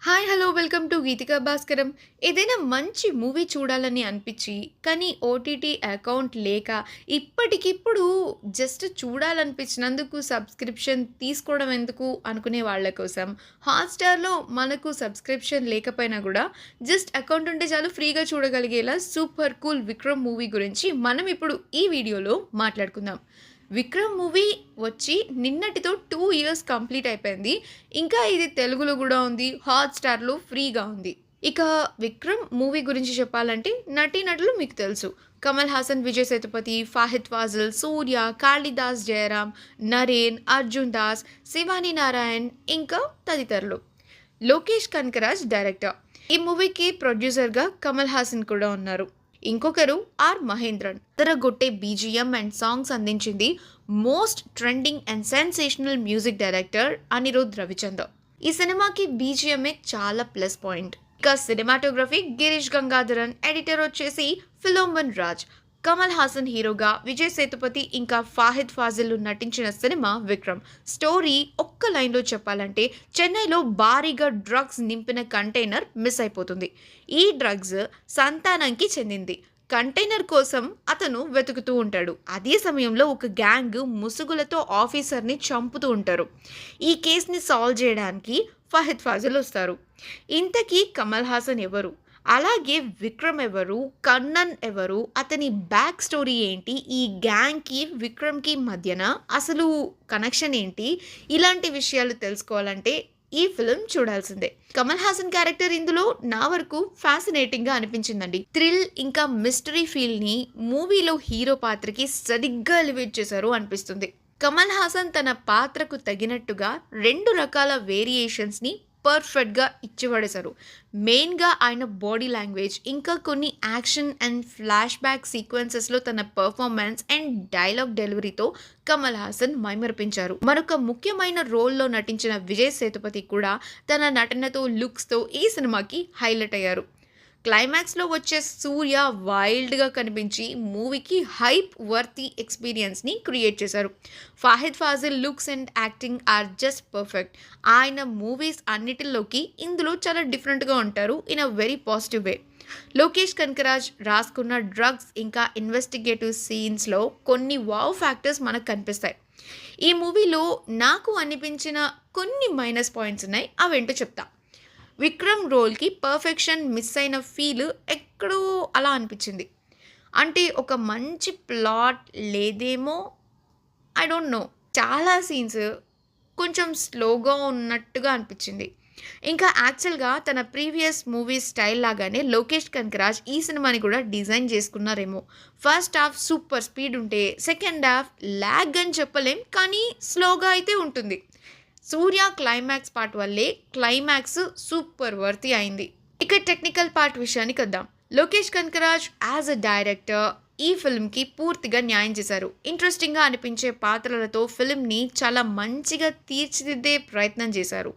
Hi hello welcome to Geetika Bhaskaram. ఏదైనా మంచి movie చూడాలని అనిపించి కానీ ఓటీటీ అకౌంట్ లేక ఇప్పటికిప్పుడు జస్ట్ చూడాలనిపించినందుకు సబ్స్క్రిప్షన్ తీసుకోవడం ఎందుకు అనుకునే వాళ్ళ కోసం హాట్‌స్టార్‌లో మనకు సబ్స్క్రిప్షన్ లేకపోయినా కూడా జస్ట్ అకౌంట్ ఉంటే చాలు ఫ్రీగా చూడగలిగేలా సూపర్ కూల్ 'విక్రమ్' మూవీ గురించి మనం ఇప్పుడు ఈ వీడియోలో మాట్లాడుకుందాం. 'విక్రమ్' మూవీ వచ్చి నిన్నటితో 2 ఇయర్స్ కంప్లీట్ అయిపోయింది. ఇంకా ఇది తెలుగులో కూడా ఉంది. హాట్‌స్టార్‌లో ఫ్రీగా ఉంది. ఇక 'విక్రమ్' మూవీ గురించి చెప్పాలంటే నటీనటులు మీకు తెలుసు. కమల్ హాసన్, విజయ్ సేతుపతి, ఫాహిద్ ఫాజిల్, సూర్య, కాళిదాస్ జయరాం, నరేన్, అర్జున్ దాస్, శివాని నారాయణ్ ఇంకా తదితరులు. లోకేష్ కనకరాజ్ డైరెక్టర్. ఈ మూవీకి ప్రొడ్యూసర్‌గా కమల్ హాసన్ కూడా ఉన్నారు. ఇంకొకరు ఆర్ మహేంద్రన్. అదరగొట్టే బీజీఎం అండ్ సాంగ్స్ అందించింది most trending and sensational music director Anirudh Ravichander. ఈ సినిమాకి బీజీఎంఏ చాలా ప్లస్ పాయింట్. ఇక సినిమాటోగ్రఫీ గిరీష్ గంగాధరన్, ఎడిటర్ వచ్చేసి ఫిలోమన్ రాజ్. కమల్ హాసన్ హీరోగా, విజయ్ సేతుపతి ఇంకా ఫాహిద్ ఫాజిల్ నటించిన సినిమా 'విక్రమ్'. స్టోరీ ఒక్క లైన్లో చెప్పాలంటే చెన్నైలో భారీగా డ్రగ్స్ నింపిన కంటైనర్ మిస్ అయిపోతుంది. ఈ డ్రగ్స్ సంతానంకి చెందింది. కంటైనర్ కోసం అతను వెతుకుతూ ఉంటాడు. అదే సమయంలో ఒక గ్యాంగ్ ముసుగులతో ఆఫీసర్ని చంపుతూ ఉంటారు. ఈ కేసుని సాల్వ్ చేయడానికి ఫాహిద్ ఫాజిల్ వస్తారు. ఇంతకీ కమల్ హాసన్ ఎవరు, అలాగే విక్రమ్ ఎవరు, కన్నన్ ఎవరు, అతని బ్యాక్ స్టోరీ ఏంటి, ఈ గ్యాంగ్కి విక్రమ్కి మధ్యన అసలు కనెక్షన్ ఏంటి, ఇలాంటి విషయాలు తెలుసుకోవాలంటే ఈ ఫిల్మ్ చూడాల్సిందే. కమల్ హాసన్ క్యారెక్టర్ ఇందులో నా వరకు ఫ్యాసినేటింగ్గా అనిపించిందండి. థ్రిల్ ఇంకా మిస్టరీ ఫీల్ని మూవీలో హీరో పాత్రకి సరిగ్గా ఎలివేట్ చేశారు అనిపిస్తుంది. కమల్ హాసన్ తన పాత్రకు తగినట్టుగా 2 రకాల వేరియేషన్స్ని పర్ఫెక్ట్గా ఇచ్చి పడేశారు. మెయిన్గా ఆయన బాడీ లాంగ్వేజ్, ఇంకా కొన్ని యాక్షన్ అండ్ ఫ్లాష్ బ్యాక్ సీక్వెన్సెస్లో తన పర్ఫార్మెన్స్ అండ్ డైలాగ్ డెలివరీతో కమల్ హాసన్ మైమరిపించారు. మరొక ముఖ్యమైన రోల్లో నటించిన విజయ్ సేతుపతి కూడా తన నటనతో, లుక్స్తో ఈ సినిమాకి హైలైట్ అయ్యారు. క్లైమాక్స్లో వచ్చే సూర్య వైల్డ్గా కనిపించి మూవీకి హైప్ వర్తీ ఎక్స్పీరియన్స్ని క్రియేట్ చేశారు. Fahadh Faasil looks and acting are just perfect. ఆయన మూవీస్ అన్నిటిలోకి ఇందులో చాలా డిఫరెంట్గా ఉంటారు in a very positive way. Lokesh Kanagaraj రాసుకున్న డ్రగ్స్ ఇంకా ఇన్వెస్టిగేటివ్ సీన్స్లో కొన్ని వావ్ ఫ్యాక్టర్స్ మనకు కనిపిస్తాయి. ఈ మూవీలో నాకు అనిపించిన కొన్ని మైనస్ పాయింట్స్ ఉన్నాయి, అవేంటో చెప్తా. విక్రమ్ రోల్కి పర్ఫెక్షన్ మిస్ అయిన ఫీల్ ఎక్కడో అలా అనిపించింది. అంటే ఒక మంచి ప్లాట్ లేదేమో, ఐ డోంట్ నో. చాలా సీన్స్ కొంచెం స్లోగా ఉన్నట్టుగా అనిపించింది. ఇంకా యాక్చువల్గా తన ప్రీవియస్ మూవీ స్టైల్ లాగానే లోకేష్ కనకరాజ్ ఈ సినిమాని కూడా డిజైన్ చేసుకున్నారేమో. ఫస్ట్ హాఫ్ సూపర్ స్పీడ్ ఉంటే సెకండ్ హాఫ్ ల్యాగ్ అని చెప్పలేం, కానీ స్లోగా అయితే ఉంటుంది. సూర్య క్లైమాక్స్ పార్ట్ వల్లే క్లైమాక్స్ సూపర్ వర్తీ అయింది. ఇక టెక్నికల్ పార్ట్ విషయానికి వద్దాం. Lokesh Kanagaraj as a director ఈ ఫిల్మ్కి పూర్తిగా న్యాయం చేశారు. ఇంట్రెస్టింగ్గా అనిపించే పాత్రలతో ఫిల్మ్ని చాలా మంచిగా తీర్చిదిద్దే ప్రయత్నం చేశారు.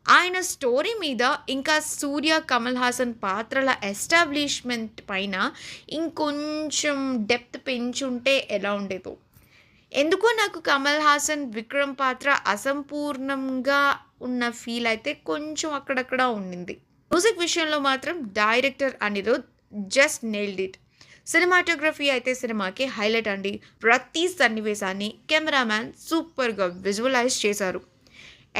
ఆయన స్టోరీ మీద, ఇంకా సూర్య, కమల్ హాసన్ పాత్రల ఎస్టాబ్లిష్మెంట్ పైన ఇంకొంచెం డెప్త్ పెంచుంటే ఎలా ఉండేదో. ఎందుకో నాకు కమల్ హాసన్ విక్రమ్ పాత్ర అసంపూర్ణంగా ఉన్న ఫీల్ అయితే కొంచెం అక్కడక్కడ ఉండింది. మ్యూజిక్ విషయంలో మాత్రం director Anirudh just nailed it. Cinematography అయితే సినిమాకి హైలైట్ అండి. ప్రతి సన్నివేశాన్ని కెమెరామ్యాన్ సూపర్గా విజువలైజ్ చేశారు.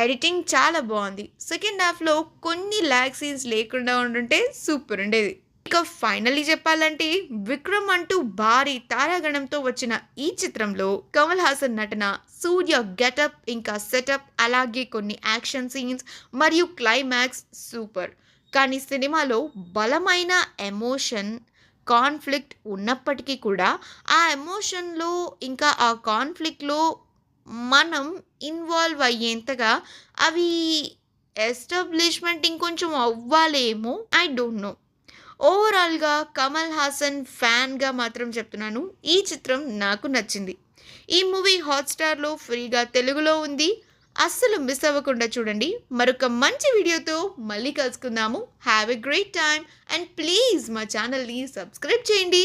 ఎడిటింగ్ చాలా బాగుంది. సెకండ్ హాఫ్లో కొన్ని ల్యాగ్ సీన్స్ లేకుండా ఉండుంటే సూపర్ ఉండేది. ఇక ఫైనల్లీ చెప్పాలంటే విక్రమ్ అంటూ భారీ తారాగణంతో వచ్చిన ఈ చిత్రంలో కమల్ హాసన్ నటన, సూర్య గెటప్ ఇంకా సెటప్, అలాగే కొన్ని యాక్షన్ సీన్స్ మరియు క్లైమాక్స్ సూపర్. కానీ సినిమాలో బలమైన ఎమోషన్, కాన్ఫ్లిక్ట్ ఉన్నప్పటికీ కూడా ఆ ఎమోషన్లో ఇంకా ఆ కాన్ఫ్లిక్ట్లో మనం ఇన్వాల్వ్ అయ్యేంతగా అవి ఎస్టాబ్లిష్మెంట్ ఇంకొంచెం అవ్వాలేమో, ఐ డోంట్ నో. ఓవరాల్గా కమల్ హాసన్ ఫ్యాన్గా మాత్రం చెప్తున్నాను, ఈ చిత్రం నాకు నచ్చింది. ఈ మూవీ హాట్‌స్టార్‌లో ఫ్రీగా తెలుగులో ఉంది. అస్సలు మిస్ అవ్వకుండా చూడండి. మరొక మంచి వీడియోతో మళ్ళీ కలుసుకుందాము. Have a great time and please మా ఛానల్ని సబ్స్క్రైబ్ చేయండి.